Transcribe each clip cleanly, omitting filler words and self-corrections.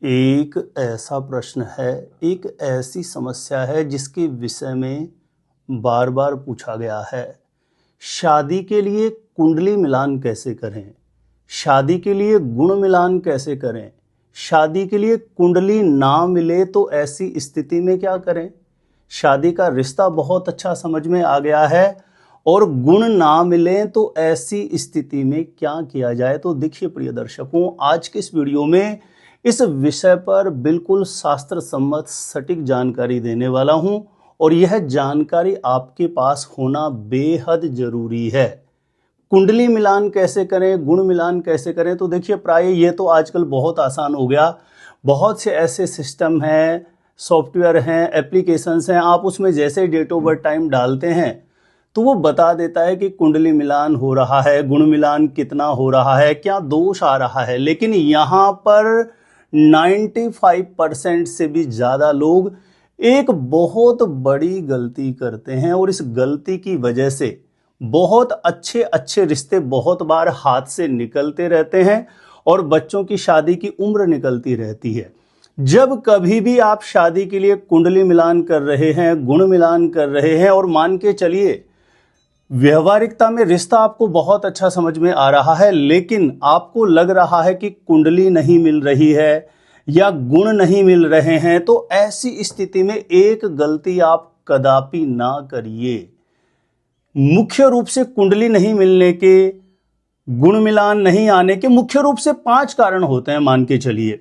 एक ऐसा प्रश्न है, एक ऐसी समस्या है जिसके विषय में बार बार पूछा गया है। शादी के लिए कुंडली मिलान कैसे करें? शादी के लिए गुण मिलान कैसे करें? शादी के लिए कुंडली ना मिले तो ऐसी स्थिति में क्या करें? शादी का रिश्ता बहुत अच्छा समझ में आ गया है और गुण ना मिले तो ऐसी स्थिति में क्या किया जाए। तो देखिए प्रिय दर्शकों, आज के इस वीडियो में इस विषय पर बिल्कुल शास्त्र सम्मत सटीक जानकारी देने वाला हूं और यह जानकारी आपके पास होना बेहद जरूरी है। कुंडली मिलान कैसे करें, गुण मिलान कैसे करें? तो देखिए प्राय ये तो आजकल बहुत आसान हो गया। बहुत से ऐसे सिस्टम हैं, सॉफ्टवेयर हैं, एप्लीकेशंस हैं, आप उसमें जैसे डेट ऑफ बर्थ टाइम डालते हैं तो वो बता देता है कि कुंडली मिलान हो रहा है, गुण मिलान कितना हो रहा है, क्या दोष आ रहा है। लेकिन यहाँ पर 95% से भी ज़्यादा लोग एक बहुत बड़ी गलती करते हैं और इस गलती की वजह से बहुत अच्छे अच्छे रिश्ते बहुत बार हाथ से निकलते रहते हैं और बच्चों की शादी की उम्र निकलती रहती है। जब कभी भी आप शादी के लिए कुंडली मिलान कर रहे हैं, गुण मिलान कर रहे हैं और मान के चलिए व्यवहारिकता में रिश्ता आपको बहुत अच्छा समझ में आ रहा है, लेकिन आपको लग रहा है कि कुंडली नहीं मिल रही है या गुण नहीं मिल रहे हैं, तो ऐसी स्थिति में एक गलती आप कदापि ना करिए। मुख्य रूप से कुंडली नहीं मिलने के, गुण मिलान नहीं आने के मुख्य रूप से 5 कारण होते हैं। मान के चलिए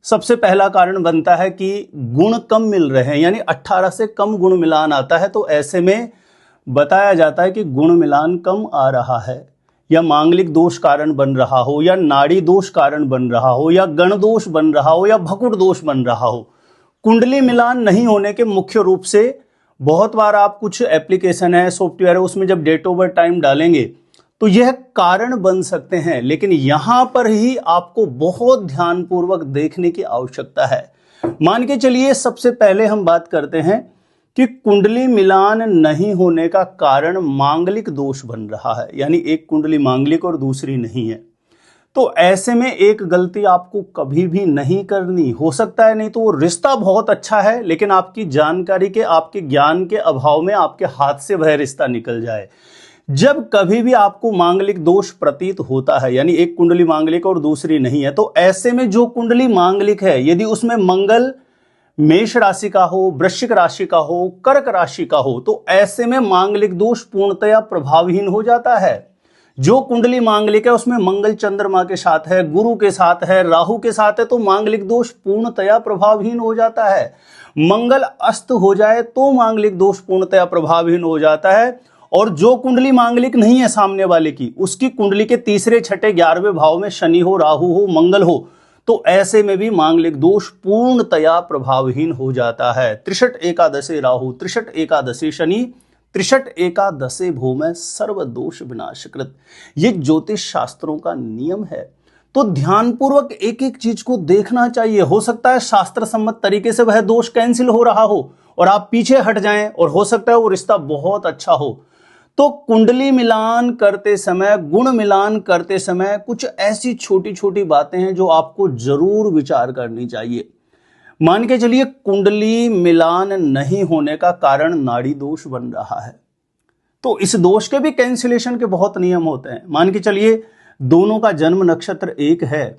सबसे पहला कारण बनता है कि गुण कम मिल रहे हैं, यानी 18 से कम गुण मिलान आता है। तो ऐसे में बताया जाता है कि गुण मिलान कम आ रहा है, या मांगलिक दोष कारण बन रहा हो, या नाड़ी दोष कारण बन रहा हो, या गण दोष बन रहा हो, या भकुट दोष बन रहा हो। कुंडली मिलान नहीं होने के मुख्य रूप से बहुत बार आप कुछ एप्लीकेशन है, सॉफ्टवेयर है, उसमें जब डेट ऑफ बर्थ टाइम डालेंगे तो यह कारण बन सकते हैं, लेकिन यहां पर ही आपको बहुत ध्यानपूर्वक देखने की आवश्यकता है। मान के चलिए सबसे पहले हम बात करते हैं कि कुंडली मिलान नहीं होने का कारण मांगलिक दोष बन रहा है, यानी एक कुंडली मांगलिक और दूसरी नहीं है। तो ऐसे में एक गलती आपको कभी भी नहीं करनी। हो सकता है नहीं तो वो रिश्ता बहुत अच्छा है, लेकिन आपकी जानकारी के, आपके ज्ञान के अभाव में आपके हाथ से वह रिश्ता निकल जाए। जब कभी भी आपको मांगलिक दोष प्रतीत होता है, यानी एक कुंडली मांगलिक और दूसरी नहीं है, तो ऐसे में जो कुंडली मांगलिक है, यदि उसमें मंगल मेष राशि का हो, वृश्चिक राशि का हो, कर्क राशि का हो, तो ऐसे में मांगलिक दोष पूर्णतया प्रभावहीन हो जाता है। जो कुंडली मांगलिक है उसमें मंगल चंद्रमा के साथ है, गुरु के साथ है, राहु के साथ है, तो मांगलिक दोष पूर्णतया प्रभावहीन हो जाता है। मंगल अस्त हो जाए तो मांगलिक दोष पूर्णतया प्रभावहीन हो जाता है। और जो कुंडली मांगलिक नहीं है सामने वाले की, उसकी कुंडली के तीसरे, छठे, 11वें भाव में शनि हो, राहु हो, मंगल हो, तो ऐसे में भी मांगलिक दोष पूर्णतया प्रभावहीन हो जाता है। 63 एकादशी राहु, 63 एकादशी शनि, 63 एकादशी भूमि सर्व दोष विनाशकृत, ये ज्योतिष शास्त्रों का नियम है। तो ध्यानपूर्वक एक एक चीज को देखना चाहिए। हो सकता है शास्त्र सम्मत तरीके से वह दोष कैंसिल हो रहा हो और आप पीछे हट जाएं, और हो सकता है वो रिश्ता बहुत अच्छा हो। तो कुंडली मिलान करते समय, गुण मिलान करते समय कुछ ऐसी छोटी छोटी बातें हैं जो आपको जरूर विचार करनी चाहिए। मान के चलिए कुंडली मिलान नहीं होने का कारण नाड़ी दोष बन रहा है, तो इस दोष के भी कैंसिलेशन के बहुत नियम होते हैं। मान के चलिए दोनों का जन्म नक्षत्र एक है,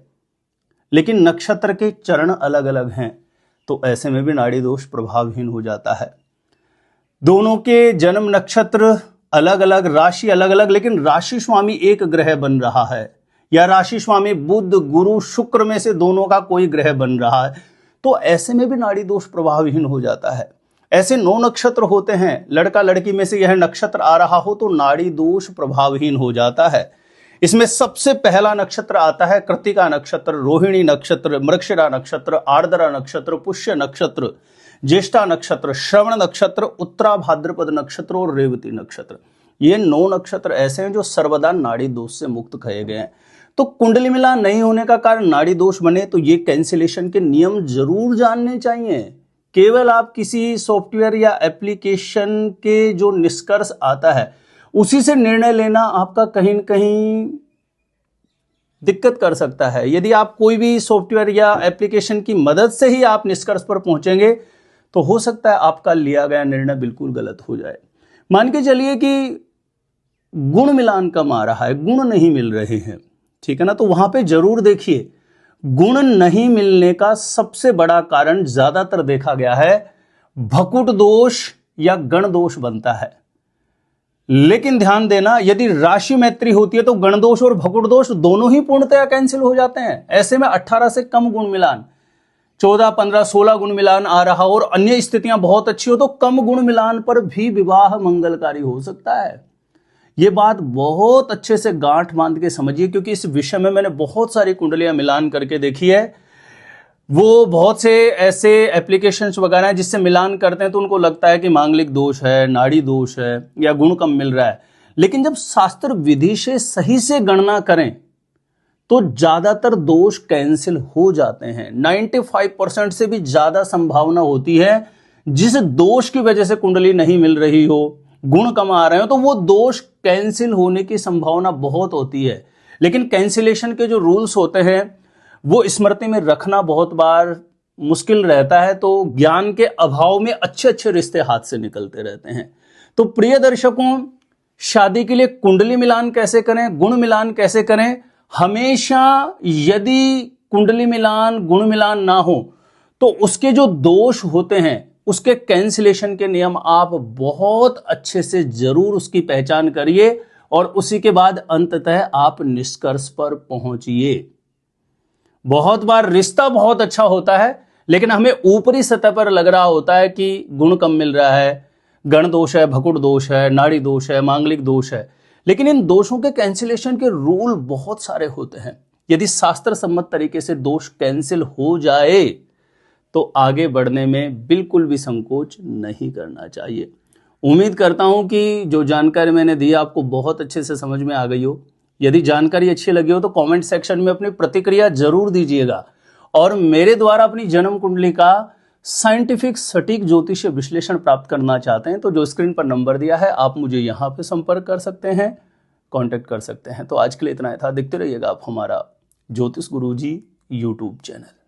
लेकिन नक्षत्र के चरण अलग अलग हैं, तो ऐसे में भी नाड़ी दोष प्रभावहीन हो जाता है। दोनों के जन्म नक्षत्र अलग अलग, राशि अलग अलग, लेकिन राशि स्वामी एक ग्रह बन रहा है, या राशि स्वामी बुध, गुरु, शुक्र में से दोनों का कोई ग्रह बन रहा है, तो ऐसे में भी नाड़ी दोष प्रभावहीन हो जाता है। ऐसे 9 नक्षत्र होते हैं, लड़का लड़की में से यह नक्षत्र आ रहा हो तो नाड़ी दोष प्रभावहीन हो जाता है। इसमें सबसे पहला नक्षत्र आता है कृत्तिका नक्षत्र, रोहिणी नक्षत्र, मृगशिरा नक्षत्र, आर्द्रा नक्षत्र, पुष्य नक्षत्र, ज्येष्ठा नक्षत्र, श्रवण नक्षत्र, उत्तरा भाद्रपद नक्षत्र और रेवती नक्षत्र। ये 9 नक्षत्र ऐसे हैं जो सर्वदा नाड़ी दोष से मुक्त कहे गए हैं। तो कुंडली मिलान नहीं होने का कारण नाड़ी दोष बने तो ये कैंसिलेशन के नियम जरूर जानने चाहिए। केवल आप किसी सॉफ्टवेयर या एप्लीकेशन के जो निष्कर्ष आता है उसी से निर्णय लेना आपका कहीं न कहीं दिक्कत कर सकता है। यदि आप कोई भी सॉफ्टवेयर या एप्लीकेशन की मदद से ही आप निष्कर्ष पर पहुंचेंगे तो हो सकता है आपका लिया गया निर्णय बिल्कुल गलत हो जाए। मान के चलिए कि गुण मिलान कम आ रहा है, गुण नहीं मिल रहे हैं, ठीक है ना, तो वहां पे जरूर देखिए गुण नहीं मिलने का सबसे बड़ा कारण ज्यादातर देखा गया है भकुट दोष या गण दोष बनता है। लेकिन ध्यान देना, यदि राशि मैत्री होती है तो गण दोष और भकुट दोष दोनों ही पूर्णतया कैंसिल हो जाते हैं। ऐसे में 18 से कम गुण मिलान, 14, 15, 16 गुण मिलान आ रहा और अन्य स्थितियां बहुत अच्छी हो तो कम गुण मिलान पर भी विवाह मंगलकारी हो सकता है। यह बात बहुत अच्छे से गांठ बांध के समझिए, क्योंकि इस विषय में मैंने बहुत सारी कुंडलियां मिलान करके देखी है। वो बहुत से ऐसे एप्लीकेशंस वगैरह हैं जिससे मिलान करते हैं तो उनको लगता है कि मांगलिक दोष है, नाड़ी दोष है या गुण कम मिल रहा है। लेकिन जब शास्त्र विधि से सही से गणना करें तो ज्यादातर दोष कैंसिल हो जाते हैं। 95% से भी ज्यादा संभावना होती है जिस दोष की वजह से कुंडली नहीं मिल रही हो, गुण कम आ रहे हो, तो वो दोष कैंसिल होने की संभावना बहुत होती है। लेकिन कैंसिलेशन के जो रूल्स होते हैं वो स्मृति में रखना बहुत बार मुश्किल रहता है, तो ज्ञान के अभाव में अच्छे अच्छे रिश्ते हाथ से निकलते रहते हैं। तो प्रिय दर्शकों, शादी के लिए कुंडली मिलान कैसे करें, गुण मिलान कैसे करें, हमेशा यदि कुंडली मिलान गुण मिलान ना हो तो उसके जो दोष होते हैं उसके कैंसिलेशन के नियम आप बहुत अच्छे से जरूर उसकी पहचान करिए और उसी के बाद अंततः आप निष्कर्ष पर पहुंचिए। बहुत बार रिश्ता बहुत अच्छा होता है लेकिन हमें ऊपरी सतह पर लग रहा होता है कि गुण कम मिल रहा है, गण दोष है, भकुट दोष है, नाड़ी दोष है, मांगलिक दोष है, लेकिन इन दोषों के कैंसिलेशन के रूल बहुत सारे होते हैं। यदि शास्त्र सम्मत तरीके से दोष कैंसिल हो जाए तो आगे बढ़ने में बिल्कुल भी संकोच नहीं करना चाहिए। उम्मीद करता हूं कि जो जानकारी मैंने दी आपको बहुत अच्छे से समझ में आ गई हो। यदि जानकारी अच्छी लगी हो तो कमेंट सेक्शन में अपनी प्रतिक्रिया जरूर दीजिएगा और मेरे द्वारा अपनी जन्म कुंडली का साइंटिफिक सटीक ज्योतिषीय विश्लेषण प्राप्त करना चाहते हैं तो जो स्क्रीन पर नंबर दिया है आप मुझे यहां पे संपर्क कर सकते हैं, कांटेक्ट कर सकते हैं। तो आज के लिए इतना ही था। देखते रहिएगा आप हमारा ज्योतिष गुरुजी यूट्यूब चैनल।